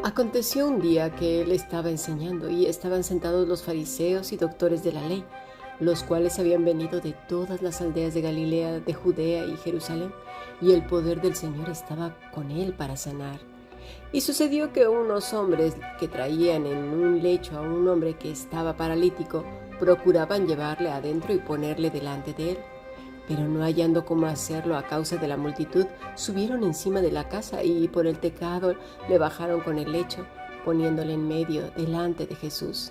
Aconteció un día que él estaba enseñando y estaban sentados los fariseos y doctores de la ley, los cuales habían venido de todas las aldeas de Galilea, de Judea y Jerusalén, y el poder del Señor estaba con él para sanar. Y sucedió que unos hombres que traían en un lecho a un hombre que estaba paralítico, procuraban llevarle adentro y ponerle delante de él. Pero no hallando cómo hacerlo a causa de la multitud, subieron encima de la casa y por el tejado le bajaron con el lecho, poniéndole en medio delante de Jesús.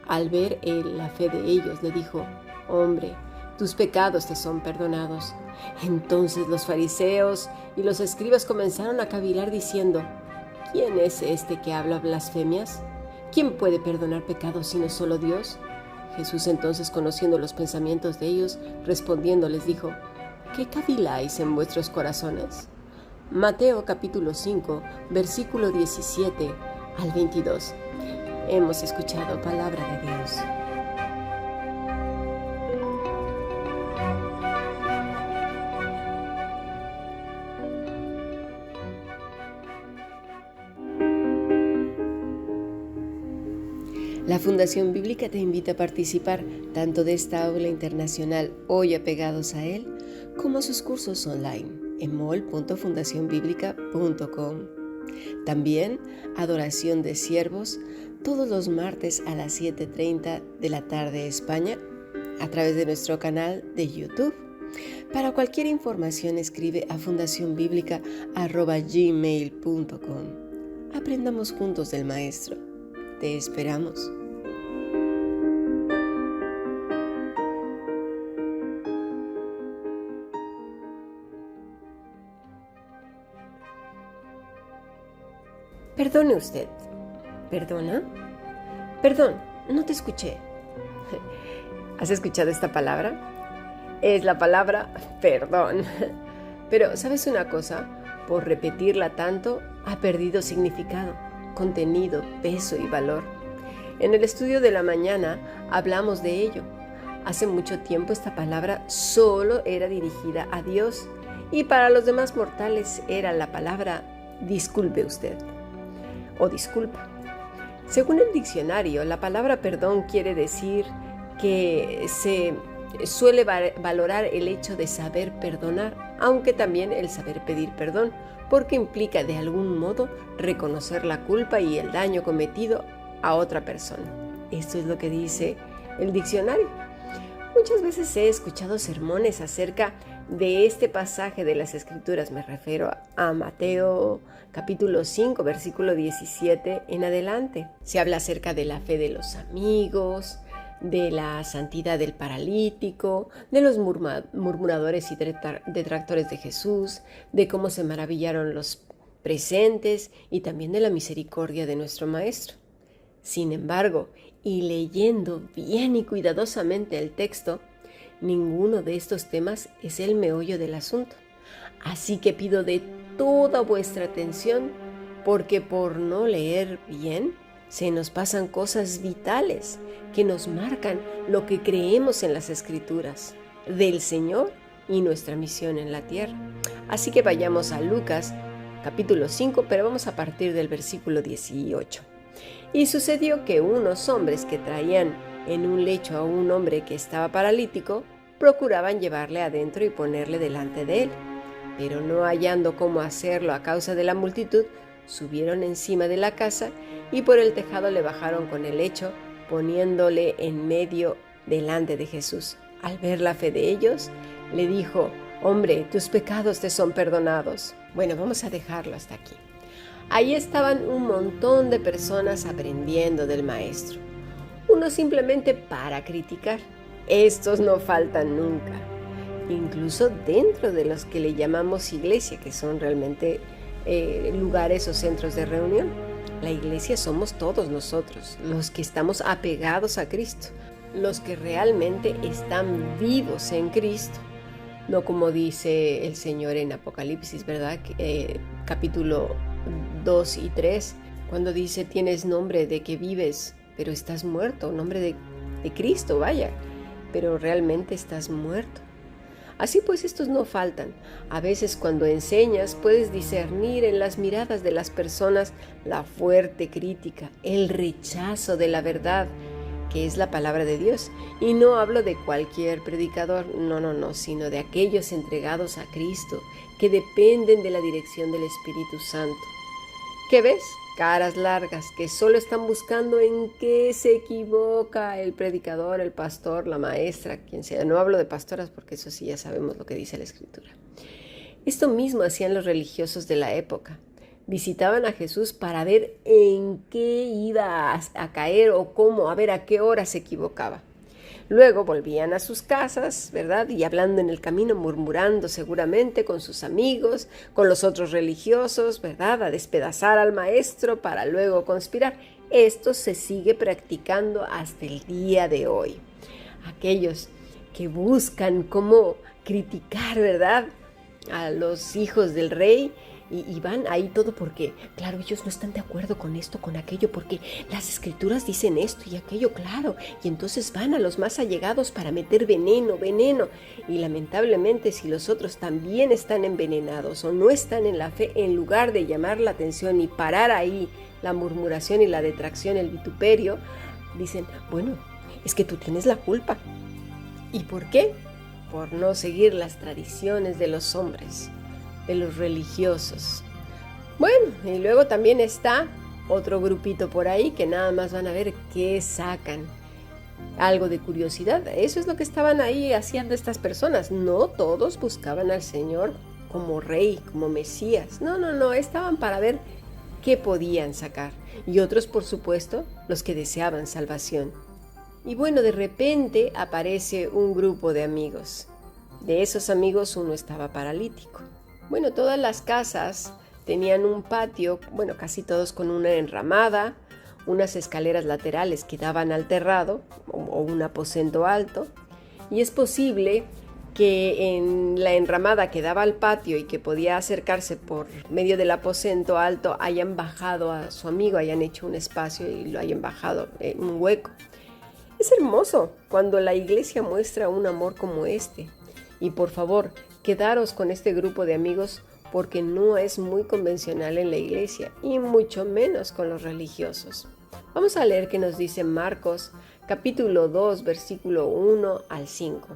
Al ver él la fe de ellos, le dijo: «Hombre, tus pecados te son perdonados». Entonces los fariseos y los escribas comenzaron a cavilar diciendo: «¿Quién es este que habla blasfemias? ¿Quién puede perdonar pecados sino solo Dios?». Jesús entonces, conociendo los pensamientos de ellos, respondiendo les dijo: «¿Qué caviláis en vuestros corazones?». Mateo capítulo 5, versículo 17 al 22. Hemos escuchado palabra de Dios. La Fundación Bíblica te invita a participar tanto de esta aula internacional Hoy Apegados a Él, como sus cursos online en mol.fundacionbiblica.com. También Adoración de Siervos todos los martes a las 7:30 de la tarde España a través de nuestro canal de YouTube. Para cualquier información escribe a fundacionbiblica@gmail.com. Aprendamos juntos del Maestro. Te esperamos. Perdone usted. ¿Perdona? Perdón, no te escuché. ¿Has escuchado esta palabra? Es la palabra perdón. Pero, ¿sabes una cosa? Por repetirla tanto, ha perdido significado, contenido, peso y valor. En el estudio de la mañana hablamos de ello. Hace mucho tiempo esta palabra solo era dirigida a Dios y para los demás mortales era la palabra disculpe usted o disculpa. Según el diccionario, la palabra perdón quiere decir que se suele valorar el hecho de saber perdonar, aunque también el saber pedir perdón, porque implica de algún modo reconocer la culpa y el daño cometido a otra persona. Esto es lo que dice el diccionario. Muchas veces he escuchado sermones acerca de este pasaje de las Escrituras. Me refiero a Mateo capítulo 5, versículo 17 en adelante. Se habla acerca de la fe de los amigos, de la santidad del paralítico, de los murmuradores y detractores de Jesús, de cómo se maravillaron los presentes y también de la misericordia de nuestro Maestro. Sin embargo, y leyendo bien y cuidadosamente el texto, ninguno de estos temas es el meollo del asunto. Así que pido de toda vuestra atención, porque por no leer bien, se nos pasan cosas vitales que nos marcan lo que creemos en las Escrituras, del Señor y nuestra misión en la tierra. Así que vayamos a Lucas capítulo 5, pero vamos a partir del versículo 18. Y sucedió que unos hombres que traían en un lecho a un hombre que estaba paralítico, procuraban llevarle adentro y ponerle delante de él. Pero no hallando cómo hacerlo a causa de la multitud, subieron encima de la casa y por el tejado le bajaron con el lecho, poniéndole en medio delante de Jesús. Al ver la fe de ellos, le dijo: «Hombre, tus pecados te son perdonados». Bueno, vamos a dejarlo hasta aquí. Ahí estaban un montón de personas aprendiendo del Maestro. Unos simplemente para criticar. Estos no faltan nunca. Incluso dentro de los que le llamamos iglesia, que son realmente lugares o centros de reunión. La iglesia somos todos nosotros, los que estamos apegados a Cristo, los que realmente están vivos en Cristo. No como dice el Señor en Apocalipsis, ¿verdad? Capítulo 2 y 3, cuando dice: tienes nombre de que vives, pero estás muerto, nombre de Cristo, vaya, pero realmente estás muerto. Así pues, estos no faltan. A veces cuando enseñas puedes discernir en las miradas de las personas la fuerte crítica, el rechazo de la verdad, que es la palabra de Dios. Y no hablo de cualquier predicador, no, sino de aquellos entregados a Cristo, que dependen de la dirección del Espíritu Santo. ¿Qué ves? Caras largas que solo están buscando en qué se equivoca el predicador, el pastor, la maestra, quien sea. No hablo de pastoras porque eso sí ya sabemos lo que dice la Escritura. Esto mismo hacían los religiosos de la época. Visitaban a Jesús para ver en qué iba a caer o cómo, a ver a qué hora se equivocaba. Luego volvían a sus casas, ¿verdad? Y hablando en el camino, murmurando seguramente con sus amigos, con los otros religiosos, ¿verdad? A despedazar al maestro para luego conspirar. Esto se sigue practicando hasta el día de hoy. Aquellos que buscan cómo criticar, ¿verdad?, a los hijos del rey, y van ahí todo porque, claro, ellos no están de acuerdo con esto, con aquello, porque las escrituras dicen esto y aquello, claro, y entonces van a los más allegados para meter veneno, y lamentablemente si los otros también están envenenados o no están en la fe, en lugar de llamar la atención y parar ahí la murmuración y la detracción, el vituperio, dicen, bueno, es que tú tienes la culpa. ¿Y por qué? Por no seguir las tradiciones de los hombres, de los religiosos. Bueno, y luego también está otro grupito por ahí que nada más van a ver qué sacan. Algo de curiosidad, eso es lo que estaban ahí haciendo estas personas. No todos buscaban al Señor como rey, como Mesías. No, estaban para ver qué podían sacar. Y otros, por supuesto, los que deseaban salvación. Y bueno, de repente aparece un grupo de amigos. De esos amigos uno estaba paralítico. Bueno, todas las casas tenían un patio, bueno, casi todos con una enramada, unas escaleras laterales que daban al terrado o un aposento alto. Y es posible que en la enramada que daba al patio y que podía acercarse por medio del aposento alto hayan bajado a su amigo, hayan hecho un espacio y lo hayan bajado en un hueco. Es hermoso cuando la iglesia muestra un amor como este. Y por favor, quedaros con este grupo de amigos porque no es muy convencional en la iglesia y mucho menos con los religiosos. Vamos a leer qué nos dice Marcos, capítulo 2, versículo 1 al 5.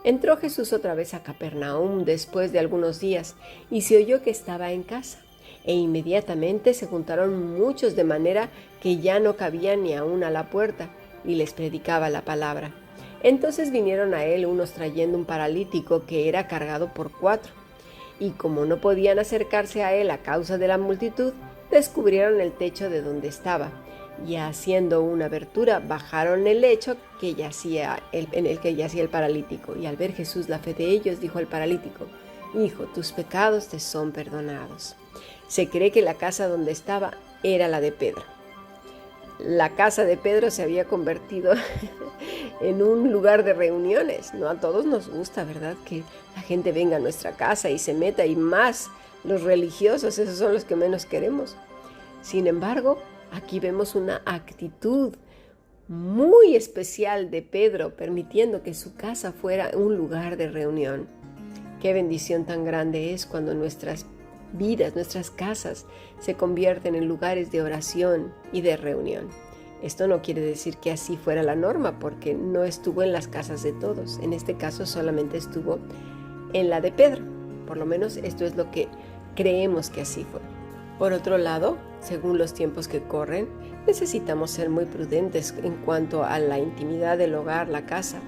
Entró Jesús otra vez a Capernaum después de algunos días y se oyó que estaba en casa. E inmediatamente se juntaron muchos de manera que ya no cabían ni aún a la puerta y les predicaba la palabra. Entonces vinieron a él unos trayendo un paralítico que era cargado por 4. Y como no podían acercarse a él a causa de la multitud, descubrieron el techo de donde estaba, y haciendo una abertura, bajaron el lecho en el que yacía el paralítico. Y al ver Jesús la fe de ellos, dijo al paralítico, Hijo, tus pecados te son perdonados. Se cree que la casa donde estaba era la de Pedro. La casa de Pedro se había convertido en un lugar de reuniones. No a todos nos gusta, ¿verdad?, que la gente venga a nuestra casa y se meta, y más los religiosos, esos son los que menos queremos. Sin embargo, aquí vemos una actitud muy especial de Pedro, permitiendo que su casa fuera un lugar de reunión. Qué bendición tan grande es cuando nuestras vidas, nuestras casas se convierten en lugares de oración y de reunión. Esto no quiere decir que así fuera la norma, porque no estuvo en las casas de todos. En este caso solamente estuvo en la de Pedro. Por lo menos esto es lo que creemos que así fue. Por otro lado, según los tiempos que corren, necesitamos ser muy prudentes en cuanto a la intimidad del hogar, la casa.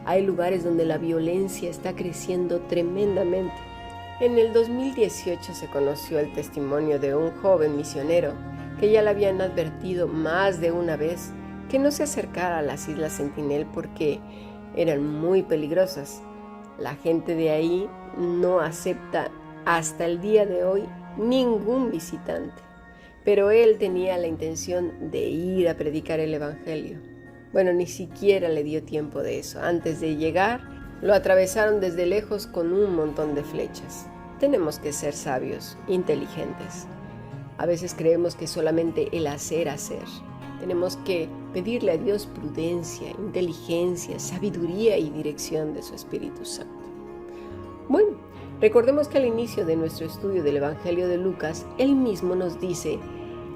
Hay lugares donde la violencia está creciendo tremendamente. En el 2018 se conoció el testimonio de un joven misionero que ya le habían advertido más de una vez que no se acercara a las Islas Sentinel porque eran muy peligrosas. La gente de ahí no acepta hasta el día de hoy ningún visitante, pero él tenía la intención de ir a predicar el evangelio. Bueno, ni siquiera le dio tiempo de eso. Antes de llegar, lo atravesaron desde lejos con un montón de flechas. Tenemos que ser sabios, inteligentes. A veces creemos que solamente el hacer. Tenemos que pedirle a Dios prudencia, inteligencia, sabiduría y dirección de su Espíritu Santo. Recordemos que al inicio de nuestro estudio del Evangelio de Lucas, él mismo nos dice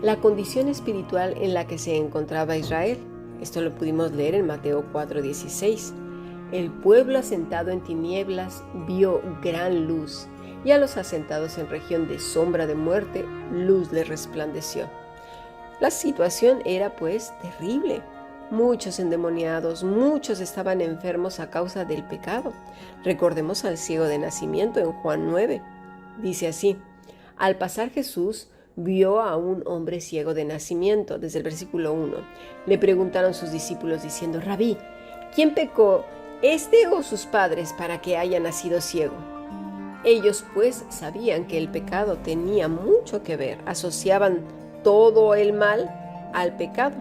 la condición espiritual en la que se encontraba Israel. Esto lo pudimos leer en Mateo 4:16. El pueblo asentado en tinieblas vio gran luz, y a los asentados en región de sombra de muerte, luz les resplandeció. La situación era pues terrible. Muchos endemoniados, muchos estaban enfermos a causa del pecado. Recordemos al ciego de nacimiento en Juan 9. Dice así: al pasar Jesús vio a un hombre ciego de nacimiento, desde el versículo 1. Le preguntaron sus discípulos diciendo: Rabí, ¿quién pecó, este o sus padres, para que haya nacido ciego? Ellos pues sabían que el pecado tenía mucho que ver, asociaban todo el mal al pecado,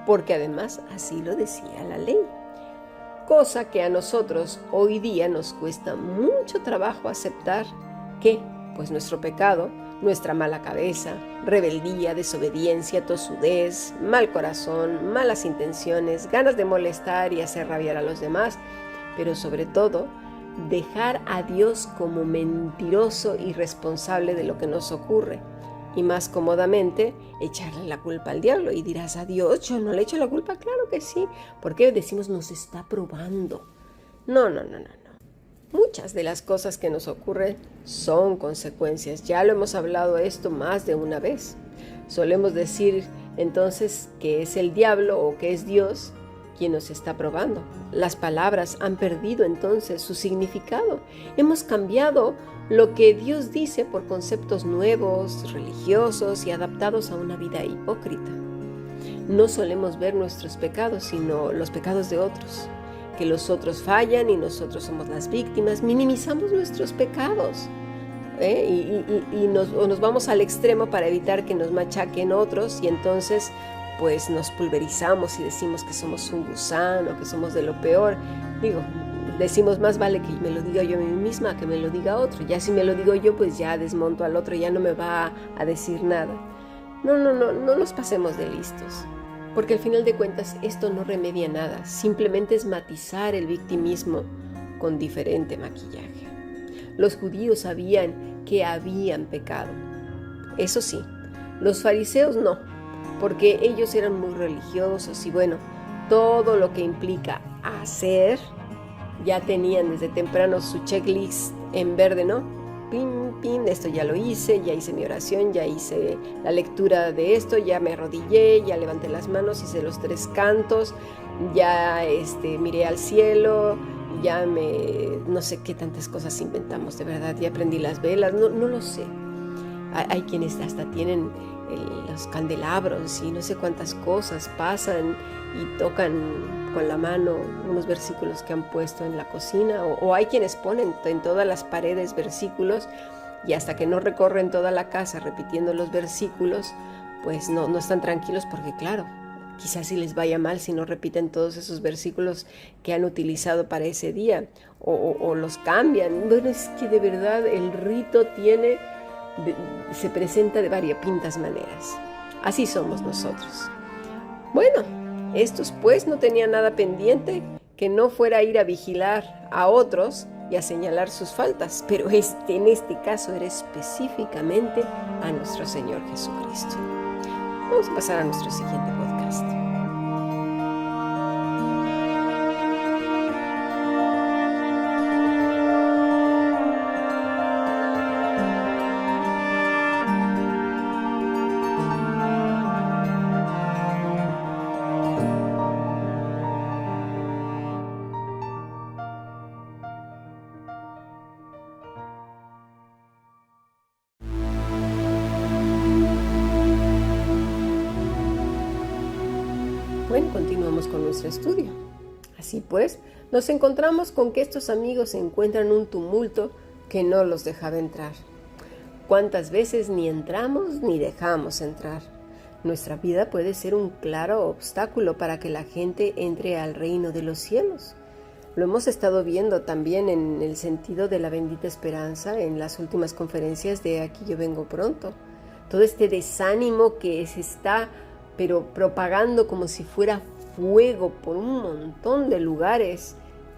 porque además así lo decía la ley. Cosa que a nosotros hoy día nos cuesta mucho trabajo aceptar, que pues nuestro pecado, nuestra mala cabeza, rebeldía, desobediencia, tosudez, mal corazón, malas intenciones, ganas de molestar y hacer rabiar a los demás, pero sobre todo dejar a Dios como mentiroso y responsable de lo que nos ocurre, y más cómodamente echarle la culpa al diablo. Y dirás: a Dios yo no le echo la culpa. Claro que sí, porque decimos nos está probando. No. Muchas de las cosas que nos ocurren son consecuencias. Ya lo hemos hablado esto más de una vez. Solemos decir entonces que es el diablo o que es Dios quien nos está probando. Las palabras han perdido entonces su significado. Hemos cambiado lo que Dios dice por conceptos nuevos, religiosos y adaptados a una vida hipócrita. No solemos ver nuestros pecados, sino los pecados de otros. Que los otros fallan y nosotros somos las víctimas. Minimizamos nuestros pecados. Y nos vamos al extremo para evitar que nos machaquen otros, y entonces pues nos pulverizamos y decimos que somos un gusano, que somos de lo peor. Decimos más vale que me lo diga yo a mí misma que me lo diga otro. Ya si me lo digo yo, pues ya desmonto al otro, ya no me va a decir nada. No nos pasemos de listos, porque al final de cuentas esto no remedia nada, simplemente es matizar el victimismo con diferente maquillaje. Los judíos sabían que habían pecado. Eso sí, los fariseos no, porque ellos eran muy religiosos y bueno, todo lo que implica hacer, ya tenían desde temprano su checklist en verde, ¿no? Pin, esto ya lo hice, ya hice mi oración, ya hice la lectura de esto, ya me arrodillé, ya levanté las manos, hice los 3 cantos, ya miré al cielo, ya no sé qué tantas cosas inventamos, de verdad, ya prendí las velas, no lo sé. Hay quienes hasta tienen los candelabros y no sé cuántas cosas, pasan y tocan con la mano unos versículos que han puesto en la cocina, o hay quienes ponen en todas las paredes versículos, y hasta que no recorren toda la casa repitiendo los versículos, pues no están tranquilos, porque claro, quizás si les vaya mal si no repiten todos esos versículos que han utilizado para ese día, o los cambian. Bueno, es que de verdad el rito se presenta de variopintas maneras. Así somos nosotros. Bueno, estos pues no tenían nada pendiente que no fuera a ir a vigilar a otros y a señalar sus faltas, pero en este caso era específicamente a nuestro Señor Jesucristo. Vamos a pasar a nuestro siguiente podcast. Bueno, continuamos con nuestro estudio. Así pues, nos encontramos con que estos amigos encuentran un tumulto que no los dejaba entrar. ¿Cuántas veces ni entramos ni dejamos entrar? Nuestra vida puede ser un claro obstáculo para que la gente entre al reino de los cielos. Lo hemos estado viendo también en el sentido de la bendita esperanza en las últimas conferencias de Aquí yo vengo pronto. Todo este desánimo que se está propagando como si fuera fuego por un montón de lugares,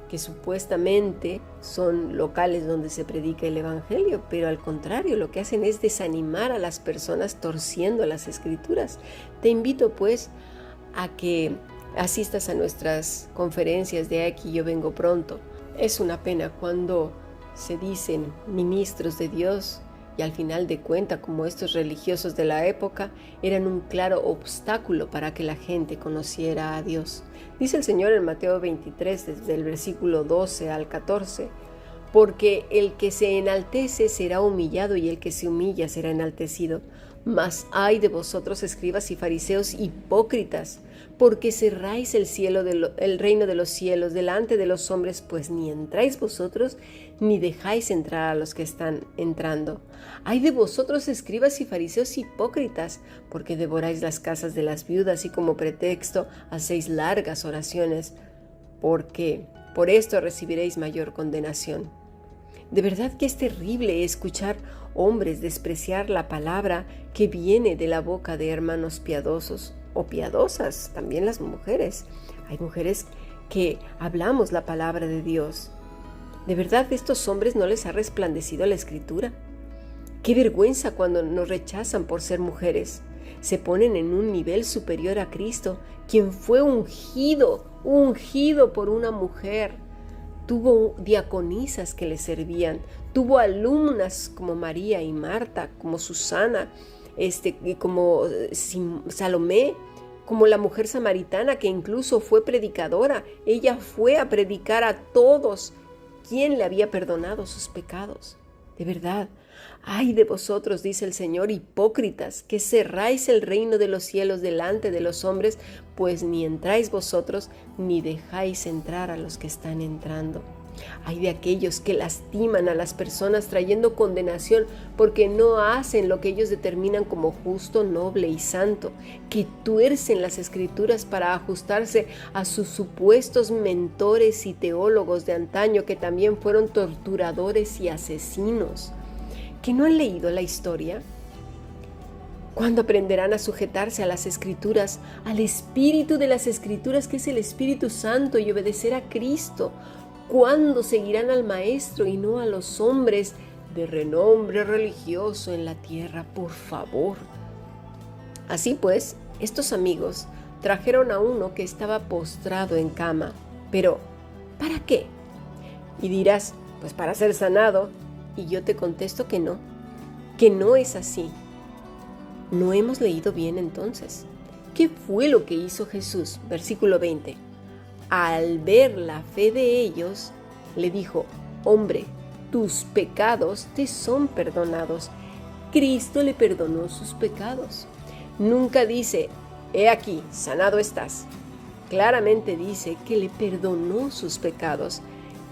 que supuestamente son locales donde se predica el Evangelio, pero al contrario, lo que hacen es desanimar a las personas torciendo las Escrituras. Te invito pues a que asistas a nuestras conferencias de Aquí yo vengo pronto. Es una pena cuando se dicen ministros de Dios y al final de cuentas, como estos religiosos de la época, eran un claro obstáculo para que la gente conociera a Dios. Dice el Señor en Mateo 23, desde el versículo 12 al 14, porque el que se enaltece será humillado y el que se humilla será enaltecido. Mas ay de vosotros, escribas y fariseos hipócritas, porque cerráis el reino de los cielos delante de los hombres, pues ni entráis vosotros, ni dejáis entrar a los que están entrando. Ay de vosotros, escribas y fariseos hipócritas, porque devoráis las casas de las viudas y como pretexto hacéis largas oraciones, porque por esto recibiréis mayor condenación. De verdad que es terrible escuchar hombres despreciar la palabra que viene de la boca de hermanos piadosos o piadosas, también las mujeres. Hay mujeres que hablamos la palabra de Dios. ¿De verdad a estos hombres no les ha resplandecido la Escritura? Qué vergüenza cuando nos rechazan por ser mujeres. Se ponen en un nivel superior a Cristo, quien fue ungido por una mujer. Tuvo diaconisas que le servían, tuvo alumnas como María y Marta, como Susana, como Salomé, como la mujer samaritana que incluso fue predicadora. Ella fue a predicar a todos quien le había perdonado sus pecados. De verdad, ay de vosotros, dice el Señor, hipócritas, que cerráis el reino de los cielos delante de los hombres, pues ni entráis vosotros, ni dejáis entrar a los que están entrando. Ay de aquellos que lastiman a las personas trayendo condenación porque no hacen lo que ellos determinan como justo, noble y santo, que tuercen las Escrituras para ajustarse a sus supuestos mentores y teólogos de antaño, que también fueron torturadores y asesinos. ¿Que no han leído la historia? ¿Cuándo aprenderán a sujetarse a las Escrituras, al espíritu de las Escrituras, que es el Espíritu Santo, y obedecer a Cristo? ¿Cuándo seguirán al Maestro y no a los hombres de renombre religioso en la tierra? Por favor. Así pues, estos amigos trajeron a uno que estaba postrado en cama. Pero, ¿para qué? Y dirás, pues para ser sanado. Y yo te contesto que no es así. ¿No hemos leído bien entonces? ¿Qué fue lo que hizo Jesús? Versículo 20. Al ver la fe de ellos, le dijo, hombre, tus pecados te son perdonados. Cristo le perdonó sus pecados. Nunca dice, he aquí, sanado estás. Claramente dice que le perdonó sus pecados.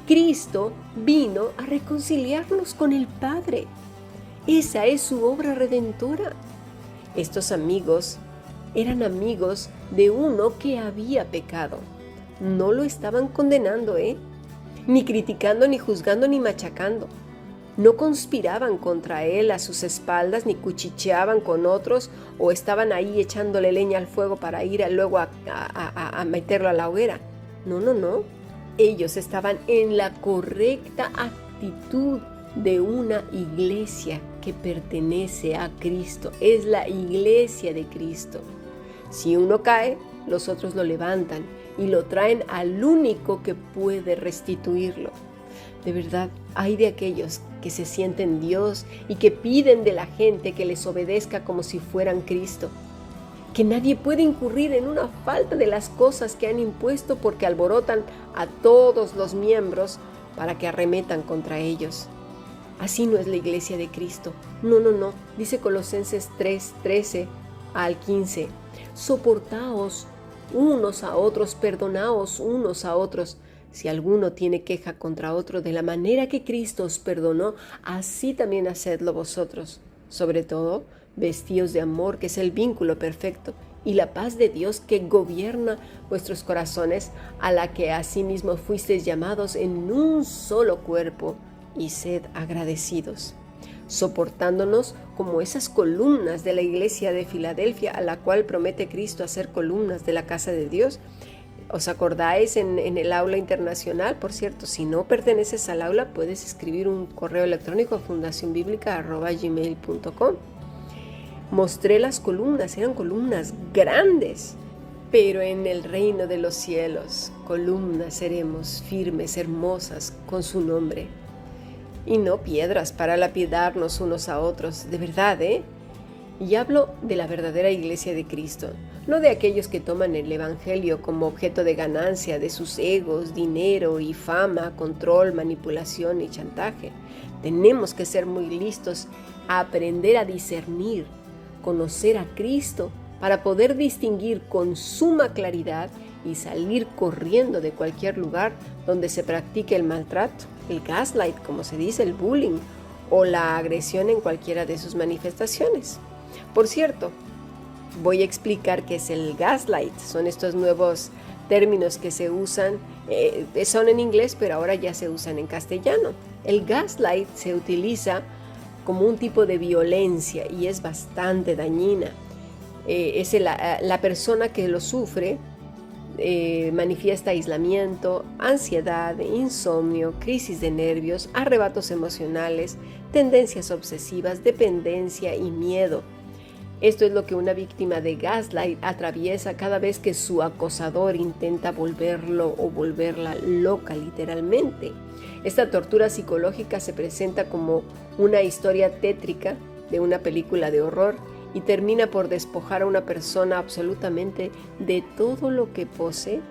Cristo vino a reconciliarnos con el Padre. Esa es su obra redentora. Estos amigos eran amigos de uno que había pecado. No lo estaban condenando, ni criticando, ni juzgando, ni machacando. No conspiraban contra él a sus espaldas, ni cuchicheaban con otros, o estaban ahí echándole leña al fuego para ir luego a meterlo a la hoguera. No. Ellos estaban en la correcta actitud de una iglesia que pertenece a Cristo. Es la iglesia de Cristo. Si uno cae, los otros lo levantan y lo traen al único que puede restituirlo. De verdad, hay de aquellos que se sienten Dios y que piden de la gente que les obedezca como si fueran Cristo. Que nadie puede incurrir en una falta de las cosas que han impuesto porque alborotan a todos los miembros para que arremetan contra ellos. Así no es la iglesia de Cristo. No. Dice Colosenses 3:13 al 15. Soportaos unos a otros, perdonaos unos a otros. Si alguno tiene queja contra otro, de la manera que Cristo os perdonó, así también hacedlo vosotros. Sobre todo, vestíos de amor, que es el vínculo perfecto, y la paz de Dios que gobierna vuestros corazones, a la que asimismo fuisteis llamados en un solo cuerpo, y sed agradecidos, soportándonos como esas columnas de la iglesia de Filadelfia, a la cual promete Cristo hacer columnas de la casa de Dios. ¿Os acordáis en el aula internacional? Por cierto, si no perteneces al aula, puedes escribir un correo electrónico a fundacionbiblica@gmail.com. Mostré las columnas, eran columnas grandes, pero en el reino de los cielos, columnas seremos firmes, hermosas, con su nombre. Y no piedras para lapidarnos unos a otros, de verdad, ¿eh? Y hablo de la verdadera iglesia de Cristo, no de aquellos que toman el evangelio como objeto de ganancia de sus egos, dinero y fama, control, manipulación y chantaje. Tenemos que ser muy listos a aprender a discernir, conocer a Cristo para poder distinguir con suma claridad y salir corriendo de cualquier lugar donde se practique el maltrato, el gaslight, como se dice, el bullying o la agresión en cualquiera de sus manifestaciones. Por cierto, voy a explicar qué es el gaslight. Son estos nuevos términos que se usan, son en inglés, pero ahora ya se usan en castellano. El gaslight se utiliza como un tipo de violencia y es bastante dañina. La persona que lo sufre manifiesta aislamiento, ansiedad, insomnio, crisis de nervios, arrebatos emocionales, tendencias obsesivas, dependencia y miedo. Esto es lo que una víctima de gaslight atraviesa cada vez que su acosador intenta volverlo o volverla loca, literalmente. Esta tortura psicológica se presenta como una historia tétrica de una película de horror y termina por despojar a una persona absolutamente de todo lo que posee.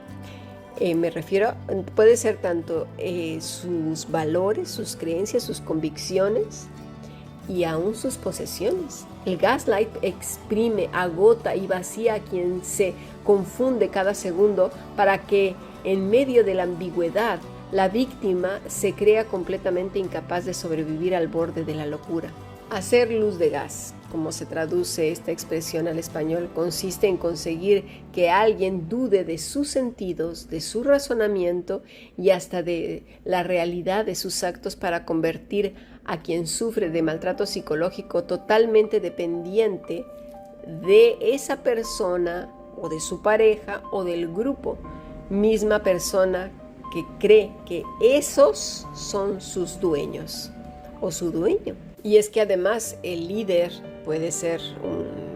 Me refiero, puede ser tanto sus valores, sus creencias, sus convicciones y aún sus posesiones. El gaslight exprime, agota y vacía a quien se confunde cada segundo para que en medio de la ambigüedad la víctima se crea completamente incapaz de sobrevivir al borde de la locura. Hacer luz de gas, como se traduce esta expresión al español, consiste en conseguir que alguien dude de sus sentidos, de su razonamiento y hasta de la realidad de sus actos para convertir a quien sufre de maltrato psicológico totalmente dependiente de esa persona o de su pareja o del grupo, misma persona que cree que esos son sus dueños o su dueño. Y es que además el líder puede ser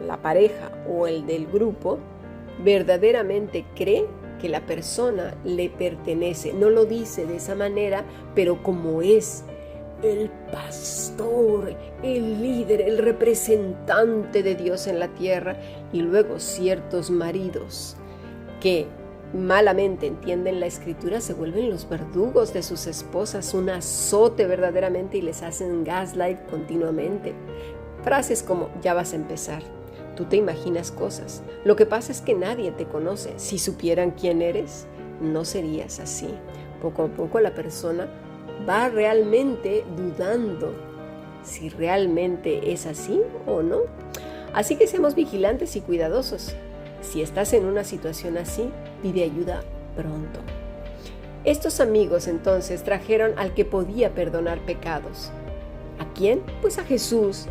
la pareja o el del grupo, verdaderamente cree que la persona le pertenece. No lo dice de esa manera, pero como es el pastor, el líder, el representante de Dios en la tierra, y luego ciertos maridos que malamente entienden la escritura se vuelven los verdugos de sus esposas, un azote verdaderamente, y les hacen gaslight continuamente. Frases como: ya vas a empezar, tú te imaginas cosas, lo que pasa es que nadie te conoce, si supieran quién eres, no serías así. Poco a poco la persona va realmente dudando si realmente es así o no. Así que seamos vigilantes y cuidadosos. Si estás en una situación así, pide ayuda pronto. Estos amigos entonces trajeron al que podía perdonar pecados. ¿A quién? Pues a Jesús.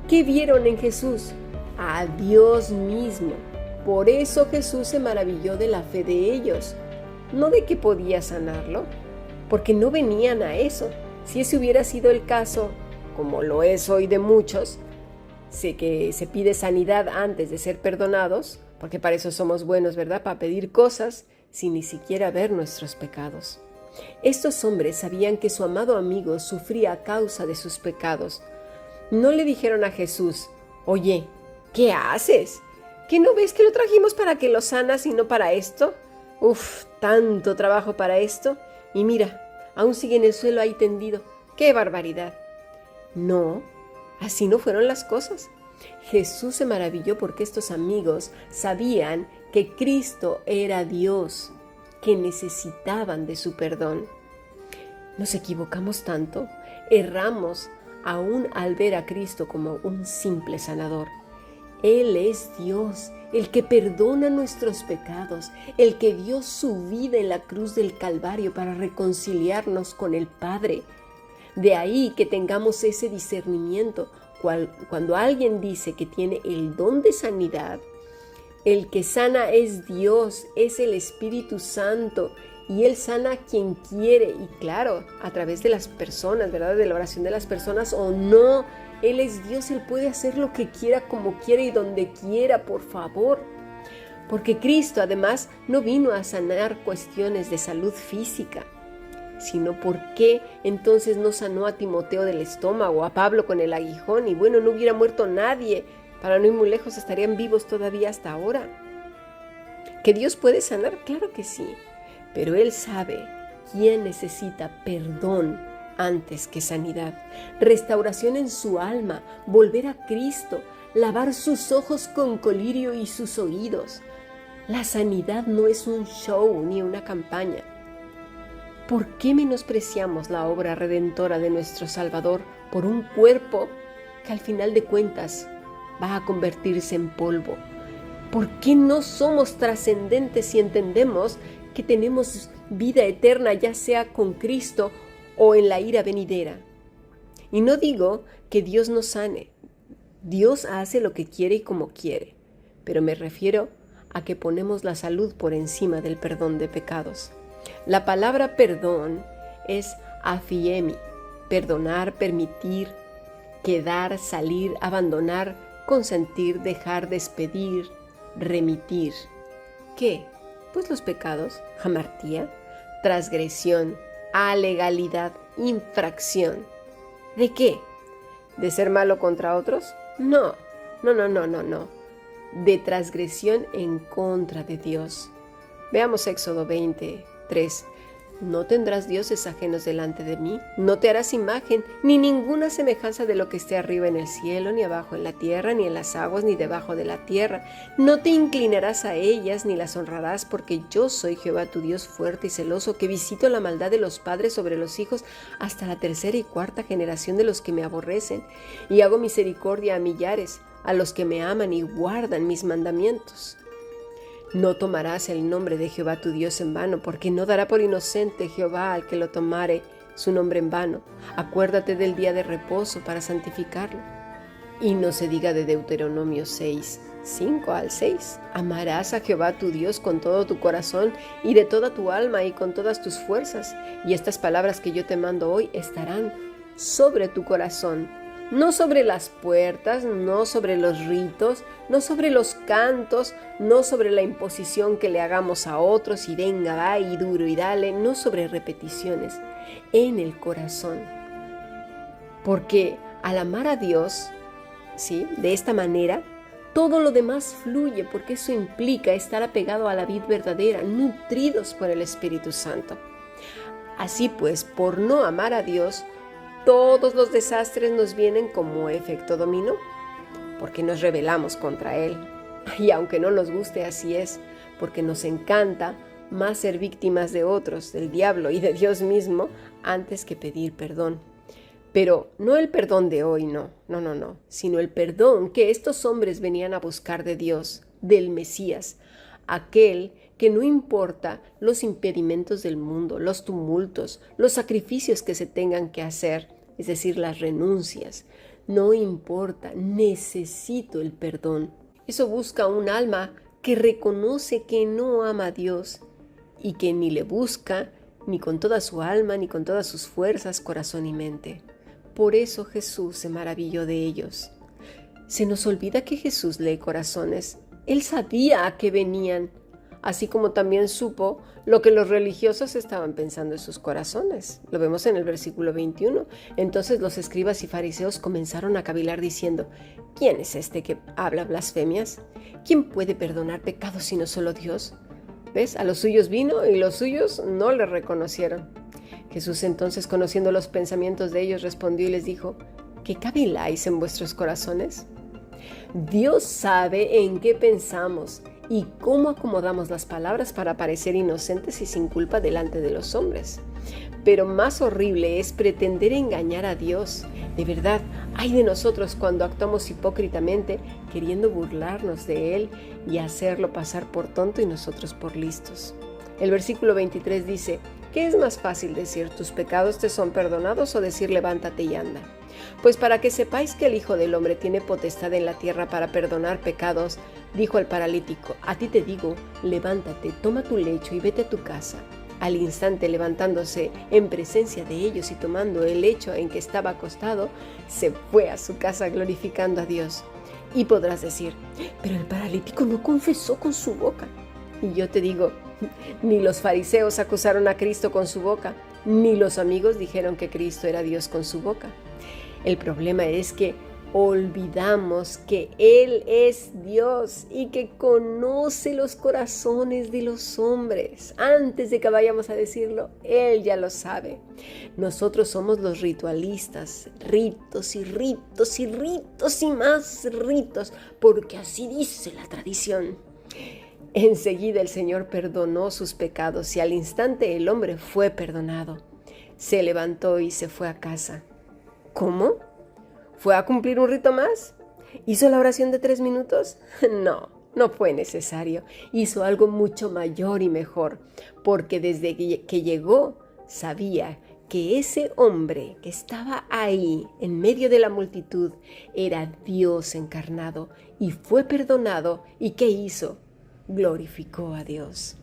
¿Qué vieron en Jesús? A Dios mismo. Por eso Jesús se maravilló de la fe de ellos, no de que podía sanarlo, porque no venían a eso. Si ese hubiera sido el caso, como lo es hoy de muchos, sé que se pide sanidad antes de ser perdonados, porque para eso somos buenos, ¿verdad? Para pedir cosas sin ni siquiera ver nuestros pecados. Estos hombres sabían que su amado amigo sufría a causa de sus pecados. No le dijeron a Jesús: oye, ¿qué haces? ¿Que no ves que lo trajimos para que lo sanas y no para esto? Uf, tanto trabajo para esto. Y mira, aún sigue en el suelo ahí tendido. ¡Qué barbaridad! No, así no fueron las cosas. Jesús se maravilló porque estos amigos sabían que Cristo era Dios, que necesitaban de su perdón. Nos equivocamos tanto, erramos aún al ver a Cristo como un simple sanador. Él es Dios, el que perdona nuestros pecados, el que dio su vida en la cruz del Calvario para reconciliarnos con el Padre. De ahí que tengamos ese discernimiento. Cuando alguien dice que tiene el don de sanidad, El que sana es Dios, es el Espíritu Santo, y Él sana a quien quiere, y claro, a través de las personas, ¿verdad? De la oración de las personas o no. Él es Dios, Él puede hacer lo que quiera, como quiera y donde quiera, por favor. Porque Cristo además no vino a sanar cuestiones de salud física, sino ¿por qué entonces no sanó a Timoteo del estómago, a Pablo con el aguijón? Y bueno, no hubiera muerto nadie, para no ir muy lejos estarían vivos todavía hasta ahora. ¿Que Dios puede sanar? Claro que sí, pero Él sabe quién necesita perdón antes que sanidad, restauración en su alma, volver a Cristo, lavar sus ojos con colirio y sus oídos. La sanidad no es un show ni una campaña. ¿Por qué menospreciamos la obra redentora de nuestro Salvador por un cuerpo que al final de cuentas va a convertirse en polvo? ¿Por qué no somos trascendentes si entendemos que tenemos vida eterna, ya sea con Cristo o en la ira venidera? Y no digo que Dios no sane. Dios hace lo que quiere y como quiere, pero me refiero a que ponemos la salud por encima del perdón de pecados. La palabra perdón es afiemi, perdonar, permitir, quedar, salir, abandonar, consentir, dejar, despedir, remitir. ¿Qué? Pues los pecados, hamartía, transgresión, alegalidad, infracción. ¿De qué? ¿De ser malo contra otros? No. De transgresión en contra de Dios. Veamos Éxodo 20:3. No tendrás dioses ajenos delante de mí, no te harás imagen, ni ninguna semejanza de lo que esté arriba en el cielo, ni abajo en la tierra, ni en las aguas, ni debajo de la tierra. No te inclinarás a ellas, ni las honrarás, porque yo soy Jehová tu Dios fuerte y celoso, que visito la maldad de los padres sobre los hijos hasta la tercera y cuarta generación de los que me aborrecen, y hago misericordia a millares, a los que me aman y guardan mis mandamientos. No tomarás el nombre de Jehová tu Dios en vano, porque no dará por inocente Jehová al que lo tomare su nombre en vano. Acuérdate del día de reposo para santificarlo. Y no se diga de Deuteronomio 6:5-6. Amarás a Jehová tu Dios con todo tu corazón y de toda tu alma y con todas tus fuerzas. Y estas palabras que yo te mando hoy estarán sobre tu corazón. No sobre las puertas, no sobre los ritos, no sobre los cantos, no sobre la imposición que le hagamos a otros y venga, va y duro y dale, no sobre repeticiones, en el corazón. Porque al amar a Dios, ¿sí?, de esta manera, todo lo demás fluye, porque eso implica estar apegado a la vid verdadera, nutridos por el Espíritu Santo. Así pues, por no amar a Dios, todos los desastres nos vienen como efecto dominó, porque nos rebelamos contra Él. Y aunque no nos guste, así es, porque nos encanta más ser víctimas de otros, del diablo y de Dios mismo, antes que pedir perdón. Pero no el perdón de hoy, no, sino el perdón que estos hombres venían a buscar de Dios, del Mesías, aquel que no importa los impedimentos del mundo, los tumultos, los sacrificios que se tengan que hacer, es decir, las renuncias, no importa, necesito el perdón. Eso busca un alma que reconoce que no ama a Dios y que ni le busca, ni con toda su alma, ni con todas sus fuerzas, corazón y mente. Por eso Jesús se maravilló de ellos. Se nos olvida que Jesús lee corazones. Él sabía a qué venían, así como también supo lo que los religiosos estaban pensando en sus corazones. Lo vemos en el versículo 21. Entonces los escribas y fariseos comenzaron a cavilar diciendo: ¿quién es este que habla blasfemias? ¿Quién puede perdonar pecados sino solo Dios? ¿Ves? A los suyos vino y los suyos no le reconocieron. Jesús entonces, conociendo los pensamientos de ellos, respondió y les dijo: ¿qué caviláis en vuestros corazones? Dios sabe en qué pensamos y cómo acomodamos las palabras para parecer inocentes y sin culpa delante de los hombres. Pero más horrible es pretender engañar a Dios. De verdad, ay de nosotros cuando actuamos hipócritamente, queriendo burlarnos de Él y hacerlo pasar por tonto y nosotros por listos. El versículo 23 dice: ¿Qué es más fácil decir, tus pecados te son perdonados, o decir, levántate y anda? Pues para que sepáis que el Hijo del Hombre tiene potestad en la tierra para perdonar pecados, dijo al paralítico, a ti te digo, levántate, toma tu lecho y vete a tu casa. Al instante, levantándose en presencia de ellos y tomando el lecho en que estaba acostado, se fue a su casa glorificando a Dios. Y podrás decir, pero el paralítico no confesó con su boca. Y yo te digo, ni los fariseos acusaron a Cristo con su boca, ni los amigos dijeron que Cristo era Dios con su boca. El problema es que olvidamos que Él es Dios y que conoce los corazones de los hombres. Antes de que vayamos a decirlo, Él ya lo sabe. Nosotros somos los ritualistas, ritos y ritos y ritos y más ritos, porque así dice la tradición. Enseguida el Señor perdonó sus pecados y al instante el hombre fue perdonado. Se levantó y se fue a casa. ¿Cómo? ¿Fue a cumplir un rito más? ¿Hizo la oración de 3 minutos? No fue necesario. Hizo algo mucho mayor y mejor, porque desde que llegó sabía que ese hombre que estaba ahí en medio de la multitud era Dios encarnado y fue perdonado. ¿Y qué hizo? Glorificó a Dios.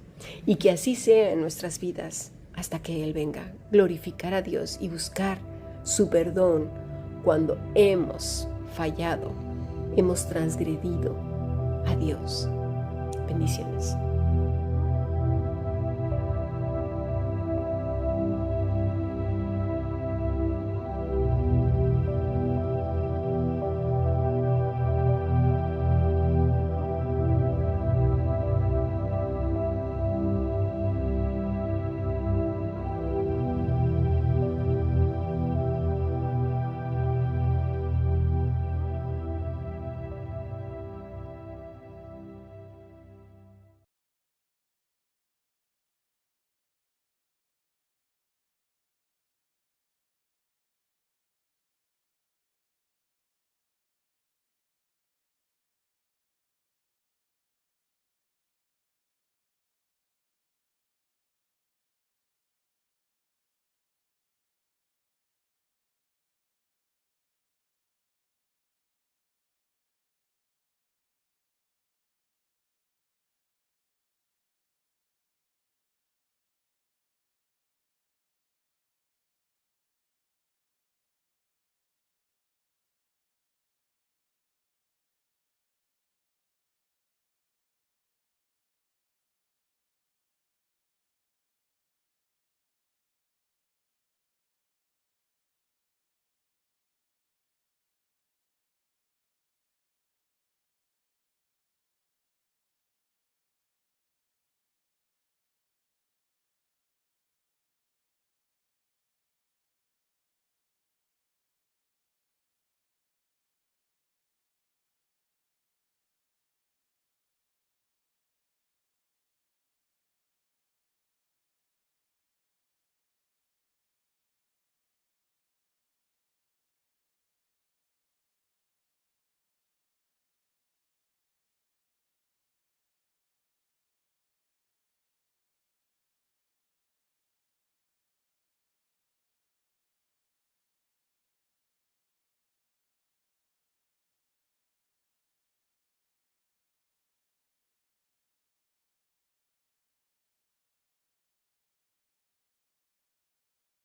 Y que así sea en nuestras vidas hasta que Él venga. Glorificar a Dios y buscar su perdón cuando hemos fallado, hemos transgredido a Dios. Bendiciones.